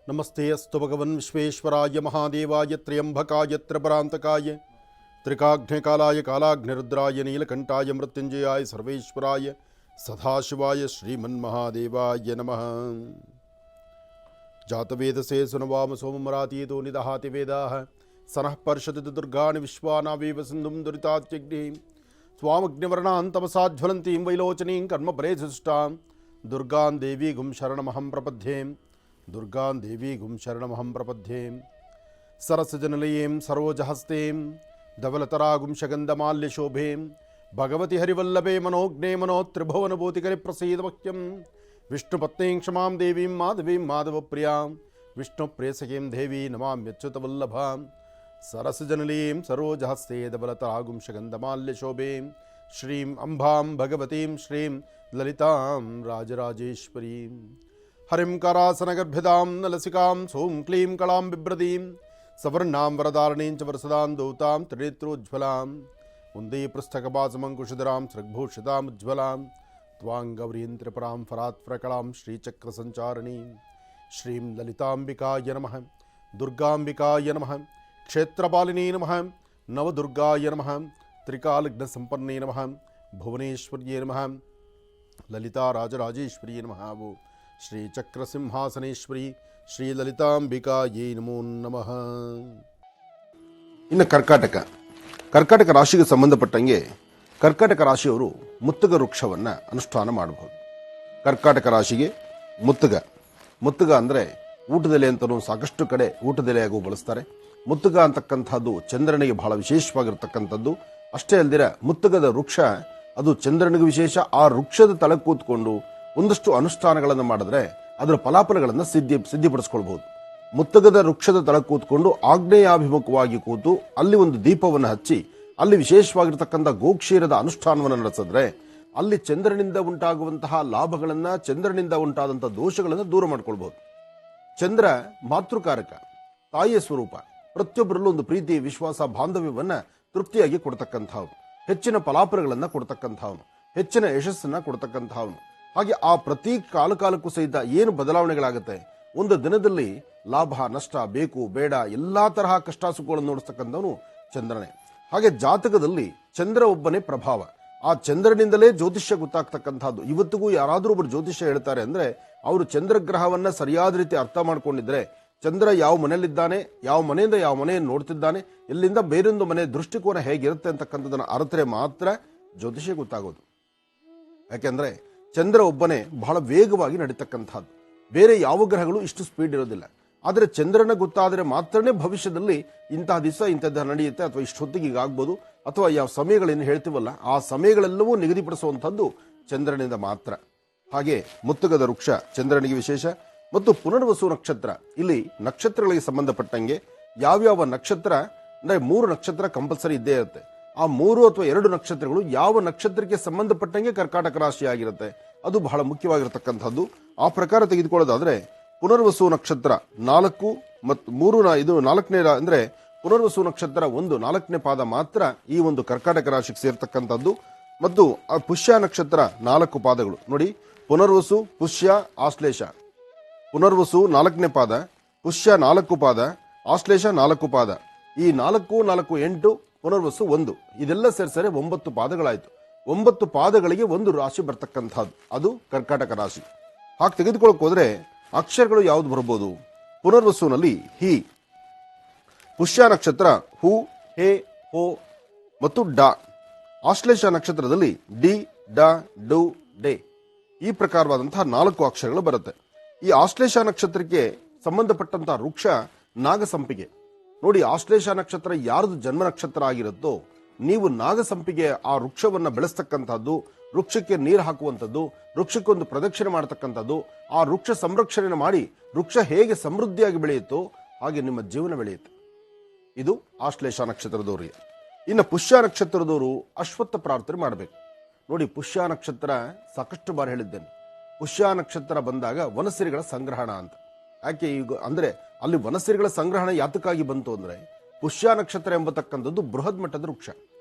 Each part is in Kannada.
नमस्ते अस्तु भगवन् विश्वेश्वराय महादेवाय त्र्यंबकाय त्रिपुरान्तकाय त्रिकाग्निकालाय कालाग्निरुद्राय नीलकंठाय मृत्युंजयाय सर्वेश्वराय सदाशिवाय श्रीमन्महादेवाय नमः। जातवेदसे सुनवाम सोमरातीतो निदहाति वेदाः सनः पर्षति दुर्गाणि विश्वानावेव सिन्धुं दुरितात्यग्निः स्वामग्निवर्णां तमसाज्वलन्तीं वैलोचनीं कर्मपरेधुष्टां दुर्गां देवीगुं शरणमहं प्रपद्ये दुर्गां देवीगुं शरणमहं प्रपद्ये। सरसजनलयीं सरोजहस्तीं धवलतरागुं शगन्धमाल्यशोभें भगवति हरिवल्लभे मनोज्ञे मनोत्रिभुवनभूतिकरे प्रसीदमह्यं विष्णुपत्नीं क्षमां देवीं माधवीं माधवप्रियां विष्णुप्रेयसीं देवी नमाम्यच्युतवल्लभां। सरसजनलीं सरोजहस्ते धवलतरागुं शगन्धमाल्यशोभें श्रीं अम्बां भगवतीं श्रीं ललितां राजराजेश्वरीं हरिं करासनगर्भिदां नलसिकां सौं क्लीं कलां बिभ्रतीं सवर्णां वरदारणीं च वरसदां दौतां त्रिनेत्रोज्ज्वलां वन्दे पृष्ठकपासमङ्कुशधरां सृग्भूषितामुज्ज्वलां त्वां गौरीं त्रिपुरां फरात्प्रकलां श्रीचक्रसञ्चारिणीं श्रीं ललिताम्बिकाय नमः। दुर्गाम्बिकाय नमः। क्षेत्रपालिनी नमः। नवदुर्गाय नमः। त्रिकालग्नसम्पन्ने नमः। भुवनेश्वर्ये नमः। ललिता राजराजेश्वरी नमः। वो श्री चक्रसिंहासनेश्वरी ಶ್ರೀ ಲಲಿತಾಂಬಿಕಾಯೇ ನಮೋ ನಮಃ. ಇನ್ನು ಕರ್ಕಾಟಕ ರಾಶಿಗೆ ಸಂಬಂಧಪಟ್ಟಂಗೆ ಕರ್ಕಾಟಕ ರಾಶಿಯವರು ಮುತ್ತುಗ ವೃಕ್ಷವನ್ನು ಅನುಷ್ಠಾನ ಮಾಡಬಹುದು. ಕರ್ಕಾಟಕ ರಾಶಿಗೆ ಮುತ್ತುಗ ಅಂದರೆ ಊಟದೆಲೆ ಅಂತಲೂ ಸಾಕಷ್ಟು ಕಡೆ ಊಟದೆಲೆಯಾಗೂ ಬಳಸ್ತಾರೆ. ಮುತ್ತುಗ ಅಂತಕ್ಕಂಥದ್ದು ಚಂದ್ರನಿಗೆ ಬಹಳ ವಿಶೇಷವಾಗಿರ್ತಕ್ಕಂಥದ್ದು. ಅಷ್ಟೇ ಅಲ್ದಿರ ಮುತ್ತುಗದ ವೃಕ್ಷ ಅದು ಚಂದ್ರನಿಗೆ ವಿಶೇಷ. ಆ ವೃಕ್ಷದ ತಳ ಕೂತ್ಕೊಂಡು ಒಂದಷ್ಟು ಅನುಷ್ಠಾನಗಳನ್ನು ಮಾಡಿದ್ರೆ ಅದರ ಫಲಾಫಲಗಳನ್ನು ಸಿದ್ಧಿಪಡಿಸ್ಕೊಳ್ಬಹುದು. ಮುತ್ತಗದ ವೃಕ್ಷದ ತಳ ಕೂತ್ಕೊಂಡು ಆಗ್ನೇಯಾಭಿಮುಖವಾಗಿ ಕೂತು ಅಲ್ಲಿ ಒಂದು ದೀಪವನ್ನು ಹಚ್ಚಿ ಅಲ್ಲಿ ವಿಶೇಷವಾಗಿರ್ತಕ್ಕಂಥ ಗೋಕ್ಷೀರದ ಅನುಷ್ಠಾನವನ್ನು ನಡೆಸಿದ್ರೆ ಅಲ್ಲಿ ಚಂದ್ರನಿಂದ ಉಂಟಾಗುವಂತಹ ಲಾಭಗಳನ್ನ, ಚಂದ್ರನಿಂದ ಉಂಟಾದಂತಹ ದೋಷಗಳನ್ನು ದೂರ ಮಾಡ್ಕೊಳ್ಬಹುದು. ಚಂದ್ರ ಮಾತೃಕಾರಕ, ತಾಯಿಯ ಸ್ವರೂಪ. ಪ್ರತಿಯೊಬ್ಬರಲ್ಲೂ ಒಂದು ಪ್ರೀತಿ, ವಿಶ್ವಾಸ, ಬಾಂಧವ್ಯವನ್ನ ತೃಪ್ತಿಯಾಗಿ ಕೊಡ್ತಕ್ಕಂಥವನು, ಹೆಚ್ಚಿನ ಫಲಾಫಲಗಳನ್ನು ಕೊಡ್ತಕ್ಕಂಥವನು, ಹೆಚ್ಚಿನ ಯಶಸ್ಸನ್ನ ಕೊಡ್ತಕ್ಕಂಥವನು. ಹಾಗೆ ಆ ಪ್ರತಿ ಕಾಲಕ್ಕೂ ಸಹಿತ ಏನು ಬದಲಾವಣೆಗಳಾಗುತ್ತೆ, ಒಂದು ದಿನದಲ್ಲಿ ಲಾಭ ನಷ್ಟ, ಬೇಕು ಬೇಡ ಎಲ್ಲಾ ತರಹ ಕಷ್ಟ ಸುಖಗಳನ್ನು ನೋಡಿಸ್ತಕ್ಕಂಥವನು ಚಂದ್ರನೇ. ಹಾಗೆ ಜಾತಕದಲ್ಲಿ ಚಂದ್ರ ಒಬ್ಬನೇ ಪ್ರಭಾವ. ಆ ಚಂದ್ರನಿಂದಲೇ ಜ್ಯೋತಿಷ್ಯ ಗೊತ್ತಾಗ್ತಕ್ಕಂಥದ್ದು. ಇವತ್ತಿಗೂ ಯಾರಾದರೂ ಒಬ್ಬರು ಜ್ಯೋತಿಷ್ಯ ಹೇಳ್ತಾರೆ ಅಂದ್ರೆ ಅವರು ಚಂದ್ರಗ್ರಹವನ್ನ ಸರಿಯಾದ ರೀತಿ ಅರ್ಥ ಮಾಡ್ಕೊಂಡಿದ್ರೆ, ಚಂದ್ರ ಯಾವ ಮನೆಯಲ್ಲಿದ್ದಾನೆ, ಯಾವ ಮನೆಯಿಂದ ಯಾವ ಮನೆಯನ್ನು ನೋಡ್ತಿದ್ದಾನೆ, ಎಲ್ಲಿಂದ ಬೇರೊಂದು ಮನೆ ದೃಷ್ಟಿಕೋನ ಹೇಗಿರುತ್ತೆ ಅಂತಕ್ಕಂಥದ್ದನ್ನು ಅರ್ಥರೆ ಮಾತ್ರ ಜ್ಯೋತಿಷ್ಯ ಗೊತ್ತಾಗೋದು. ಯಾಕೆಂದ್ರೆ ಚಂದ್ರ ಒಬ್ಬನೇ ಬಹಳ ವೇಗವಾಗಿ ನಡೀತಕ್ಕಂಥದ್ದು. ಬೇರೆ ಯಾವ ಗ್ರಹಗಳು ಇಷ್ಟು ಸ್ಪೀಡ್ ಇರೋದಿಲ್ಲ. ಆದರೆ ಚಂದ್ರನ ಗೊತ್ತಾದರೆ ಮಾತ್ರನೇ ಭವಿಷ್ಯದಲ್ಲಿ ಇಂತಹ ದಿವಸ ಇಂಥದ್ದು ನಡೆಯುತ್ತೆ, ಅಥವಾ ಇಷ್ಟೊತ್ತಿಗೆ ಹೀಗಾಗ್ಬೋದು, ಅಥವಾ ಯಾವ ಸಮಯಗಳೇನು ಹೇಳ್ತೀವಲ್ಲ ಆ ಸಮಯಗಳೆಲ್ಲವೂ ನಿಗದಿಪಡಿಸುವಂಥದ್ದು ಚಂದ್ರನಿಂದ ಮಾತ್ರ. ಹಾಗೆ ಮುತ್ತುಗದ ವೃಕ್ಷ ಚಂದ್ರನಿಗೆ ವಿಶೇಷ. ಮತ್ತು ಪುನರ್ವಸು ನಕ್ಷತ್ರ, ಇಲ್ಲಿ ನಕ್ಷತ್ರಗಳಿಗೆ ಸಂಬಂಧಪಟ್ಟಂಗೆ ಯಾವ್ಯಾವ ನಕ್ಷತ್ರ ಅಂದ್ರೆ 3 ನಕ್ಷತ್ರ ಕಂಪಲ್ಸರಿ ಇದ್ದೇ ಇರುತ್ತೆ. ಆ 3 ಅಥವಾ 2 ನಕ್ಷತ್ರಗಳು ಯಾವ ನಕ್ಷತ್ರಕ್ಕೆ ಸಂಬಂಧಪಟ್ಟಂಗೆ ಕರ್ಕಾಟಕ ರಾಶಿ ಆಗಿರುತ್ತೆ, ಅದು ಬಹಳ ಮುಖ್ಯವಾಗಿರತಕ್ಕಂಥದ್ದು. ಆ ಪ್ರಕಾರ ತೆಗೆದುಕೊಳ್ಳೋದಾದ್ರೆ ಪುನರ್ವಸು ನಕ್ಷತ್ರ 4 ಮತ್ತು 3 ಇದು 4ನೇ ಅಂದ್ರೆ ಪುನರ್ವಸು ನಕ್ಷತ್ರ 1 4ನೇ ಪಾದ ಮಾತ್ರ ಈ ಒಂದು ಕರ್ಕಾಟಕ ರಾಶಿಗೆ ಸೇರ್ತಕ್ಕಂಥದ್ದು. ಮತ್ತು ಆ ಪುಷ್ಯ ನಕ್ಷತ್ರ 4 ಪಾದಗಳು ನೋಡಿ. ಪುನರ್ವಸು, ಪುಷ್ಯ, ಆಶ್ಲೇಷ. ಪುನರ್ವಸು 4ನೇ ಪಾದ, ಪುಷ್ಯ 4 ಪಾದ, ಆಶ್ಲೇಷ 4 ಪಾದ. ಈ 4 4 8, ಪುನರ್ವಸು 1, ಇದೆಲ್ಲ ಸೇರಿಸರೆ 9 ಪಾದಗಳಾಯ್ತು. 9 ಪಾದಗಳಿಗೆ ಒಂದು ರಾಶಿ ಬರ್ತಕ್ಕಂಥದ್ದು, ಅದು ಕರ್ಕಾಟಕ ರಾಶಿ. ಹಾಗೆ ತೆಗೆದುಕೊಳ್ಳಕ್ ಹೋದ್ರೆ ಅಕ್ಷರಗಳು ಯಾವ್ದು ಬರ್ಬೋದು? ಪುನರ್ವಸುನಲ್ಲಿ ಹಿ, ಪುಷ್ಯ ನಕ್ಷತ್ರ ಹು, ಹೇ, ಹೋ ಮತ್ತು ಡ. ಆಶ್ಲೇಷ ನಕ್ಷತ್ರದಲ್ಲಿ ಡಿ, ಡ, ಡು, ಡೆ. ಈ ಪ್ರಕಾರವಾದಂತಹ 4 ಅಕ್ಷರಗಳು ಬರುತ್ತೆ. ಈ ಆಶ್ಲೇಷ ನಕ್ಷತ್ರಕ್ಕೆ ಸಂಬಂಧಪಟ್ಟಂತಹ ವೃಕ್ಷ ನಾಗಸಂಪಿಗೆ. ನೋಡಿ, ಆಶ್ಲೇಷ ನಕ್ಷತ್ರ ಯಾರ್ದು ಜನ್ಮ ನಕ್ಷತ್ರ ಆಗಿರುತ್ತೋ ನೀವು ನಾಗಸಂಪಿಗೆ ಆ ವೃಕ್ಷವನ್ನ ಬೆಳೆಸ್ತಕ್ಕಂಥದ್ದು, ವೃಕ್ಷಕ್ಕೆ ನೀರು ಹಾಕುವಂಥದ್ದು, ವೃಕ್ಷಕ್ಕೊಂದು ಪ್ರದಕ್ಷಿಣೆ ಮಾಡತಕ್ಕಂಥದ್ದು, ಆ ವೃಕ್ಷ ಸಂರಕ್ಷಣೆ ಮಾಡಿ ವೃಕ್ಷ ಹೇಗೆ ಸಮೃದ್ಧಿಯಾಗಿ ಬೆಳೆಯುತ್ತೋ ಹಾಗೆ ನಿಮ್ಮ ಜೀವನ ಬೆಳೆಯುತ್ತೆ. ಇದು ಆಶ್ಲೇಷ ನಕ್ಷತ್ರದವರಿಗೆ. ಇನ್ನು ಪುಷ್ಯ ನಕ್ಷತ್ರದವರು ಅಶ್ವತ್ಥ ಪ್ರಾರ್ಥನೆ ಮಾಡಬೇಕು. ನೋಡಿ, ಪುಷ್ಯ ನಕ್ಷತ್ರ ಸಾಕಷ್ಟು ಬಾರಿ ಹೇಳಿದ್ದೇನೆ, ಪುಷ್ಯ ನಕ್ಷತ್ರ ಬಂದಾಗ ವನಸಿರಿಗಳ ಸಂಗ್ರಹಣ ಅಂತ. ಯಾಕೆ ಈಗ ಅಂದ್ರೆ ಅಲ್ಲಿ ವನಸಿರಿಗಳ ಸಂಗ್ರಹಣ ಯಾತಕ್ಕಾಗಿ ಬಂತು ಅಂದ್ರೆ ಪುಷ್ಯ ನಕ್ಷತ್ರ ಎಂಬತಕ್ಕಂಥದ್ದು ಬೃಹತ್ ಮಟ್ಟದ ವೃಕ್ಷ.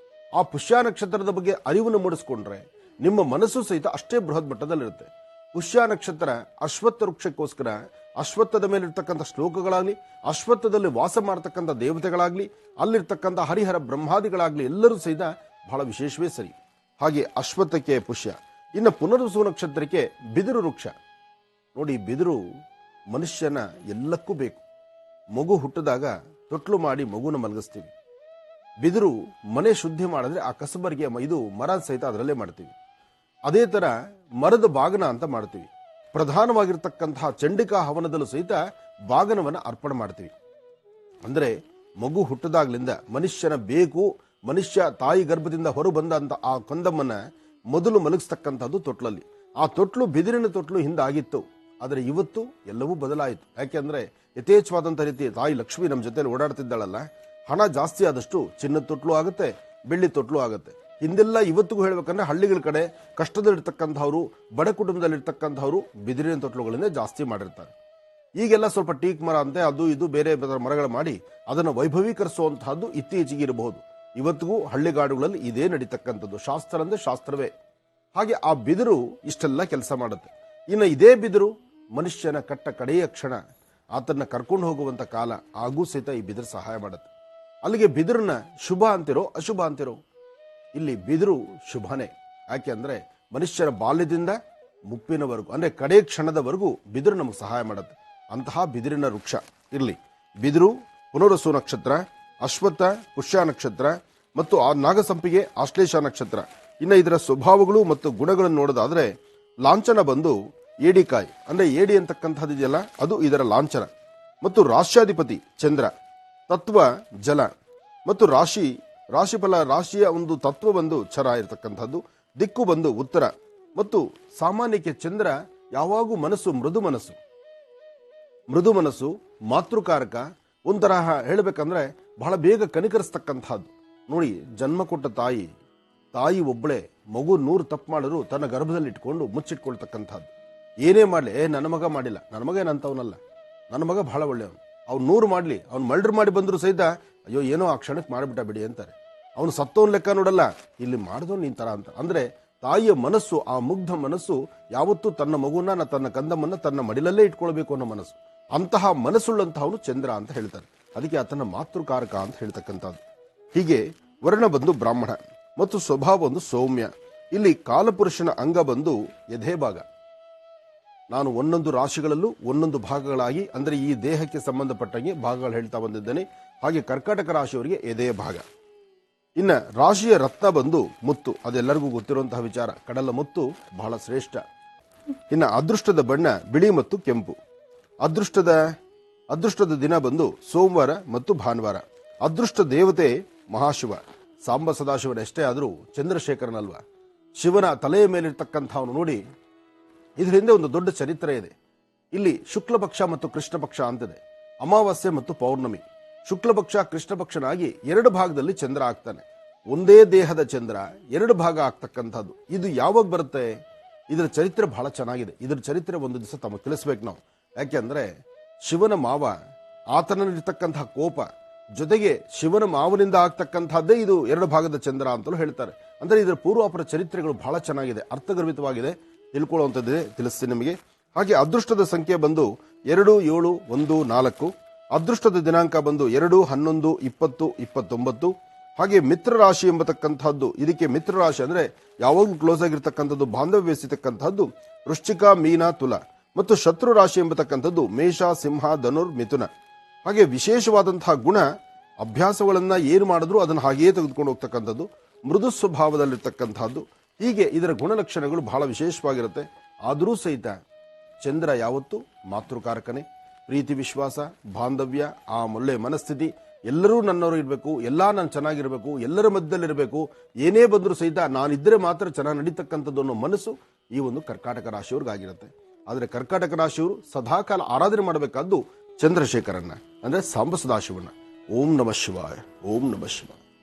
ಆ ಪುಷ್ಯ ನಕ್ಷತ್ರದ ಬಗ್ಗೆ ಅರಿವನ್ನು ಮೂಡಿಸ್ಕೊಂಡ್ರೆ ನಿಮ್ಮ ಮನಸ್ಸು ಸಹಿತ ಅಷ್ಟೇ ಬೃಹತ್ ಮಟ್ಟದಲ್ಲಿರುತ್ತೆ. ಪುಷ್ಯ ನಕ್ಷತ್ರ ಅಶ್ವತ್ಥ ವೃಕ್ಷಕ್ಕೋಸ್ಕರ ಅಶ್ವತ್ಥದ ಮೇಲಿರ್ತಕ್ಕಂಥ ಶ್ಲೋಕಗಳಾಗ್ಲಿ, ಅಶ್ವತ್ಥದಲ್ಲಿ ವಾಸ ಮಾಡತಕ್ಕಂಥ ದೇವತೆಗಳಾಗ್ಲಿ, ಅಲ್ಲಿರ್ತಕ್ಕಂಥ ಹರಿಹರ ಬ್ರಹ್ಮಾದಿಗಳಾಗ್ಲಿ ಎಲ್ಲರೂ ಸಹಿತ ಬಹಳ ವಿಶೇಷವೇ ಸರಿ. ಹಾಗೆ ಅಶ್ವತ್ಥಕ್ಕೆ ಪುಷ್ಯ. ಇನ್ನು ಪುನರ್ವಸು ನಕ್ಷತ್ರಕ್ಕೆ ಬಿದಿರು ವೃಕ್ಷ. ನೋಡಿ, ಬಿದಿರು ಮನುಷ್ಯನ ಎಲ್ಲಕ್ಕೂ ಬೇಕು. ಮಗು ಹುಟ್ಟಿದಾಗ ತೊಟ್ಲು ಮಾಡಿ ಮಗುನ ಮಲಗಿಸ್ತೀವಿ. ಬಿದಿರು ಮನೆ ಶುದ್ಧಿ ಮಾಡಿದ್ರೆ ಆ ಕಸಬರಿಗೆ ಇದು ಮರ ಸಹಿತ ಅದರಲ್ಲೇ ಮಾಡ್ತೀವಿ. ಅದೇ ತರ ಮರದ ಬಾಗನ ಅಂತ ಮಾಡ್ತೀವಿ. ಪ್ರಧಾನವಾಗಿರ್ತಕ್ಕಂತಹ ಚಂಡಿಕಾ ಹವನದಲ್ಲೂ ಸಹಿತ ಬಾಗನವನ್ನು ಅರ್ಪಣೆ ಮಾಡ್ತೀವಿ. ಅಂದ್ರೆ ಮಗು ಹುಟ್ಟಿದಾಗ್ಲಿಂದ ಮನುಷ್ಯನ ಬೇಕು, ಮನುಷ್ಯ ತಾಯಿ ಗರ್ಭದಿಂದ ಹೊರ ಬಂದಂತ ಆ ಕಂದಮ್ಮನ್ನ ಮೊದಲು ಮಲಗಿಸ್ತಕ್ಕಂಥದ್ದು ತೊಟ್ಲಲ್ಲಿ. ಆ ತೊಟ್ಲು ಬಿದಿರಿನ ತೊಟ್ಲು ಹಿಂದಾಗಿತ್ತು. ಆದರೆ ಇವತ್ತು ಎಲ್ಲವೂ ಬದಲಾಯಿತು. ಯಾಕೆಂದ್ರೆ ಯಥೇಚ್ಛವಾದಂಥ ರೀತಿ ತಾಯಿ ಲಕ್ಷ್ಮಿ ನಮ್ಮ ಜೊತೆಲಿ ಓಡಾಡ್ತಿದ್ದಾಳಲ್ಲ, ಹಣ ಜಾಸ್ತಿ ಆದಷ್ಟು ಚಿನ್ನದ ತೊಟ್ಲು ಆಗುತ್ತೆ, ಬೆಳ್ಳಿ ತೊಟ್ಲು ಆಗುತ್ತೆ. ಹಿಂದೆಲ್ಲ ಇವತ್ತಿಗೂ ಹೇಳ್ಬೇಕಂದ್ರೆ ಹಳ್ಳಿಗಳ ಕಡೆ ಕಷ್ಟದಲ್ಲಿರ್ತಕ್ಕಂಥವ್ರು, ಬಡ ಕುಟುಂಬದಲ್ಲಿರ್ತಕ್ಕಂಥವ್ರು ಬಿದಿರಿನ ತೊಟ್ಲುಗಳನ್ನೇ ಜಾಸ್ತಿ ಮಾಡಿರ್ತಾರೆ. ಈಗೆಲ್ಲ ಸ್ವಲ್ಪ ಟೀಕ್ ಮರ ಅಂತೆ ಅದು ಇದು ಬೇರೆ ಮರಗಳು ಮಾಡಿ ಅದನ್ನು ವೈಭವೀಕರಿಸುವಂತಹದ್ದು ಇತ್ತೀಚೆಗೆ ಇರಬಹುದು. ಇವತ್ತಿಗೂ ಹಳ್ಳಿಗಾಡುಗಳಲ್ಲಿ ಇದೇ ನಡೀತಕ್ಕಂಥದ್ದು. ಶಾಸ್ತ್ರ ಅಂದ್ರೆ ಶಾಸ್ತ್ರವೇ. ಹಾಗೆ ಆ ಬಿದಿರು ಇಷ್ಟೆಲ್ಲ ಕೆಲಸ ಮಾಡುತ್ತೆ. ಇನ್ನು ಇದೇ ಬಿದಿರು ಮನುಷ್ಯನ ಕಟ್ಟ ಕಡೆಯ ಕ್ಷಣ ಆತನ್ನ ಕರ್ಕೊಂಡು ಹೋಗುವಂತ ಕಾಲ ಆಗೂ ಸಹಿತ ಈ ಬಿದಿರು ಸಹಾಯ ಮಾಡುತ್ತೆ. ಅಲ್ಲಿಗೆ ಬಿದಿರನ್ನ ಶುಭ ಅಂತಿರೋ ಅಶುಭ ಅಂತಿರೋ, ಇಲ್ಲಿ ಬಿದಿರು ಶುಭನೇ. ಯಾಕೆ ಅಂದ್ರೆ ಮನುಷ್ಯನ ಬಾಲ್ಯದಿಂದ ಮುಪ್ಪಿನವರೆಗೂ ಅಂದ್ರೆ ಕಡೆ ಕ್ಷಣದವರೆಗೂ ಬಿದಿರು ನಮಗೆ ಸಹಾಯ ಮಾಡುತ್ತೆ. ಅಂತಹ ಬಿದಿರಿನ ವೃಕ್ಷ ಇರಲಿ. ಬಿದಿರು, ಪುನರ್ವಸು ನಕ್ಷತ್ರ, ಅಶ್ವತ್ಥ ಪುಷ್ಯ ನಕ್ಷತ್ರ ಮತ್ತು ಆ ನಾಗಸಂಪಿಗೆ ಆಶ್ಲೇಷ ನಕ್ಷತ್ರ. ಇನ್ನು ಇದರ ಸ್ವಭಾವಗಳು ಮತ್ತು ಗುಣಗಳನ್ನು ನೋಡೋದಾದ್ರೆ ಲಾಂಛನ ಬಂದು ಏಡಿಕಾಯಿ ಅಂದ್ರೆ ಏಡಿ ಅಂತಕ್ಕಂಥದ್ದು ಇದೆಯಲ್ಲ ಅದು ಇದರ ಲಾಂಛನ. ಮತ್ತು ರಾಶ್ಯಾಧಿಪತಿ ಚಂದ್ರ, ತತ್ವ ಜಲ ಮತ್ತು ರಾಶಿಫಲ ರಾಶಿಯ ಒಂದು ತತ್ವ ಬಂದು ಛರ ಇರತಕ್ಕಂಥದ್ದು, ದಿಕ್ಕು ಬಂದು ಉತ್ತರ. ಮತ್ತು ಸಾಮಾನ್ಯಕ್ಕೆ ಚಂದ್ರ ಯಾವಾಗೂ ಮೃದು ಮನಸ್ಸು, ಮಾತೃಕಾರಕ, ಒಂಥರಹ ಹೇಳಬೇಕಂದ್ರೆ ಬಹಳ ಬೇಗ ಕನಿಕರಿಸ್ತಕ್ಕಂಥದ್ದು. ನೋಡಿ, ಜನ್ಮ ಕೊಟ್ಟ ತಾಯಿ ಒಬ್ಬಳೆ ಮಗು 100 ತಪ್ಪು ಮಾಡಿದ್ರು ತನ್ನ ಗರ್ಭದಲ್ಲಿ ಇಟ್ಕೊಂಡು ಮುಚ್ಚಿಟ್ಕೊಳ್ತಕ್ಕಂಥದ್ದು. ಏನೇ ಮಾಡಲಿ, ನನ್ನ ಮಗ ಮಾಡಿಲ್ಲ, ನನ್ನ ಮಗ ಏನಂತವನಲ್ಲ, ನನ್ನ ಮಗ ಬಹಳ ಒಳ್ಳೆಯವನು, ಅವ್ನು 100 ಮಾಡಲಿ, ಅವ್ನು ಮರ್ಡರ್ ಮಾಡಿ ಬಂದ್ರು ಸಹಿತ ಅಯ್ಯೋ ಏನೋ ಆ ಕ್ಷಣಕ್ಕೆ ಮಾಡಿಬಿಟ್ಟ ಬಿಡಿ ಅಂತಾರೆ. ಅವನು ಸತ್ತವನ್ ಲೆಕ್ಕ ನೋಡಲ್ಲ, ಇಲ್ಲಿ ಮಾಡಿದವ್ ನಿನ್ ತರ ಅಂತ. ಅಂದ್ರೆ ತಾಯಿಯ ಮನಸ್ಸು, ಆ ಮುಗ್ಧ ಮನಸ್ಸು ಯಾವತ್ತೂ ತನ್ನ ಮಗುನ ತನ್ನ ಕಂದಮ್ಮನ್ನ ತನ್ನ ಮಡಿಲಲ್ಲೇ ಇಟ್ಕೊಳ್ಬೇಕು ಅನ್ನೋ ಮನಸ್ಸು. ಅಂತಹ ಮನಸ್ಸುಳ್ಳಂತಹವನು ಚಂದ್ರ ಅಂತ ಹೇಳ್ತಾರೆ. ಅದಕ್ಕೆ ಆತನ ಮಾತೃಕಾರಕ ಅಂತ ಹೇಳ್ತಕ್ಕಂಥದ್ದು. ಹೀಗೆ ವರ್ಣ ಬಂದು ಬ್ರಾಹ್ಮಣ ಮತ್ತು ಸ್ವಭಾವ ಒಂದು ಸೌಮ್ಯ. ಇಲ್ಲಿ ಕಾಲಪುರುಷನ ಅಂಗ ಬಂದು ಎದೆ ಭಾಗ. ನಾನು ಒಂದೊಂದು ರಾಶಿಗಳಲ್ಲೂ ಒಂದೊಂದು ಭಾಗಗಳಾಗಿ ಅಂದ್ರೆ ಈ ದೇಹಕ್ಕೆ ಸಂಬಂಧಪಟ್ಟಂಗೆ ಭಾಗಗಳು ಹೇಳ್ತಾ ಬಂದಿದ್ದೇನೆ. ಹಾಗೆ ಕರ್ಕಾಟಕ ರಾಶಿಯವರಿಗೆ ಎದೆಯ ಭಾಗ. ಇನ್ನ ರಾಶಿಯ ರತ್ನ ಬಂದು ಮುತ್ತು, ಅದೆಲ್ಲರಿಗೂ ಗೊತ್ತಿರುವಂತಹ ವಿಚಾರ. ಕಡಲ ಮುತ್ತು ಬಹಳ ಶ್ರೇಷ್ಠ. ಇನ್ನ ಅದೃಷ್ಟದ ಬಣ್ಣ ಬಿಳಿ ಮತ್ತು ಕೆಂಪು. ಅದೃಷ್ಟದ ದಿನ ಬಂದು ಸೋಮವಾರ ಮತ್ತು ಭಾನುವಾರ. ಅದೃಷ್ಟ ದೇವತೆ ಮಹಾಶಿವ. ಸಾಂಬ ಸದಾಶಿವನಷ್ಟೇ ಆದರೂ ಚಂದ್ರಶೇಖರನಲ್ವಾ. ಶಿವನ ತಲೆಯ ಮೇಲಿರ್ತಕ್ಕಂಥವನು ನೋಡಿ, ಇದ್ರ ಹಿಂದೆ ಒಂದು ದೊಡ್ಡ ಚರಿತ್ರೆ ಇದೆ. ಇಲ್ಲಿ ಶುಕ್ಲ ಪಕ್ಷ ಮತ್ತು ಕೃಷ್ಣ ಪಕ್ಷ ಅಂತಿದೆ. ಅಮಾವಾಸ್ಯೆ ಮತ್ತು ಪೌರ್ಣಮಿ. ಶುಕ್ಲ ಪಕ್ಷ ಕೃಷ್ಣ ಪಕ್ಷನಾಗಿ 2 ಭಾಗದಲ್ಲಿ ಚಂದ್ರ ಆಗ್ತಾನೆ. ಒಂದೇ ದೇಹದ ಚಂದ್ರ 2 ಭಾಗ ಆಗ್ತಕ್ಕಂಥದ್ದು. ಇದು ಯಾವಾಗ ಬರುತ್ತೆ? ಇದರ ಚರಿತ್ರೆ ಬಹಳ ಚೆನ್ನಾಗಿದೆ. ಇದರ ಚರಿತ್ರೆ ಒಂದು ದಿವಸ ತಮಗೆ ತಿಳಿಸ್ಬೇಕು ನಾವು. ಯಾಕೆಂದ್ರೆ ಶಿವನ ಮಾವ, ಆತನಲ್ಲಿರ್ತಕ್ಕಂತಹ ಕೋಪ ಜೊತೆಗೆ ಶಿವನ ಮಾವನಿಂದ ಆಗ್ತಕ್ಕಂಥದ್ದೇ ಇದು 2 ಭಾಗದ ಚಂದ್ರ ಅಂತಲೂ ಹೇಳ್ತಾರೆ. ಅಂದ್ರೆ ಇದರ ಪೂರ್ವಾಪರ ಚರಿತ್ರೆಗಳು ಬಹಳ ಚೆನ್ನಾಗಿದೆ, ಅರ್ಥಗರ್ಭಿತವಾಗಿದೆ, ತಿಳ್ಕೊಳ್ಳುವಂಥದ್ದಿದೆ, ತಿಳಿಸ್ತೀನಿ ನಿಮಗೆ. ಹಾಗೆ ಅದೃಷ್ಟದ ಸಂಖ್ಯೆ ಬಂದು 2, 7, 1, 4. ಅದೃಷ್ಟದ ದಿನಾಂಕ ಬಂದು 2, 11, 20, 29. ಹಾಗೆ ಮಿತ್ರ ರಾಶಿ ಎಂಬತಕ್ಕಂಥದ್ದು, ಇದಕ್ಕೆ ಮಿತ್ರ ರಾಶಿ ಅಂದ್ರೆ ಯಾವಾಗಲೂ ಕ್ಲೋಸ್ ಆಗಿರ್ತಕ್ಕಂಥದ್ದು, ಬಾಂಧವ್ಯ ಬೆಸೆತಕ್ಕಂಥದ್ದು ವೃಶ್ಚಿಕ, ಮೀನ, ತುಲ. ಮತ್ತು ಶತ್ರು ರಾಶಿ ಎಂಬತಕ್ಕಂಥದ್ದು ಮೇಷ, ಸಿಂಹ, ಧನುರ್, ಮಿಥುನ. ಹಾಗೆ ವಿಶೇಷವಾದಂತಹ ಗುಣ, ಅಭ್ಯಾಸಗಳನ್ನ ಏನು ಮಾಡಿದ್ರು ಅದನ್ನು ಹಾಗೆಯೇ ತೆಗೆದುಕೊಂಡು ಹೋಗ್ತಕ್ಕಂಥದ್ದು, ಮೃದು ಸ್ವಭಾವದಲ್ಲಿರ್ತಕ್ಕಂಥದ್ದು. ಹೀಗೆ ಇದರ ಗುಣಲಕ್ಷಣಗಳು ಬಹಳ ವಿಶೇಷವಾಗಿರುತ್ತೆ. ಆದರೂ ಸಹಿತ ಚಂದ್ರ ಯಾವತ್ತು ಮಾತೃಕಾರಕನೇ. ಪ್ರೀತಿ, ವಿಶ್ವಾಸ, ಬಾಂಧವ್ಯ, ಆ ಒಳ್ಳೆ ಮನಸ್ಥಿತಿ, ಎಲ್ಲರೂ ನನ್ನವರು ಇರಬೇಕು, ನಾನು ಚೆನ್ನಾಗಿರ್ಬೇಕು, ಎಲ್ಲರ ಮಧ್ಯದಲ್ಲಿರಬೇಕು, ಏನೇ ಬಂದರೂ ಸಹಿತ ನಾನಿದ್ರೆ ಮಾತ್ರ ಚೆನ್ನಾಗಿ ನಡೀತಕ್ಕಂಥದ್ದು ಅನ್ನೋ ಮನಸ್ಸು ಈ ಒಂದು ಕರ್ಕಾಟಕ ರಾಶಿಯವ್ರಿಗಾಗಿರುತ್ತೆ. ಆದರೆ ಕರ್ಕಾಟಕ ರಾಶಿಯವರು ಸದಾಕಾಲ ಆರಾಧನೆ ಮಾಡಬೇಕಾದ್ದು ಚಂದ್ರಶೇಖರನ್ನ, ಅಂದ್ರೆ ಸಾಂಬ ಸದಾಶಿವನ್ನ. ಓಂ ನಮಃ ಶಿವಾಯ, ಓಂ ನಮಃ ಶಿವಾಯ.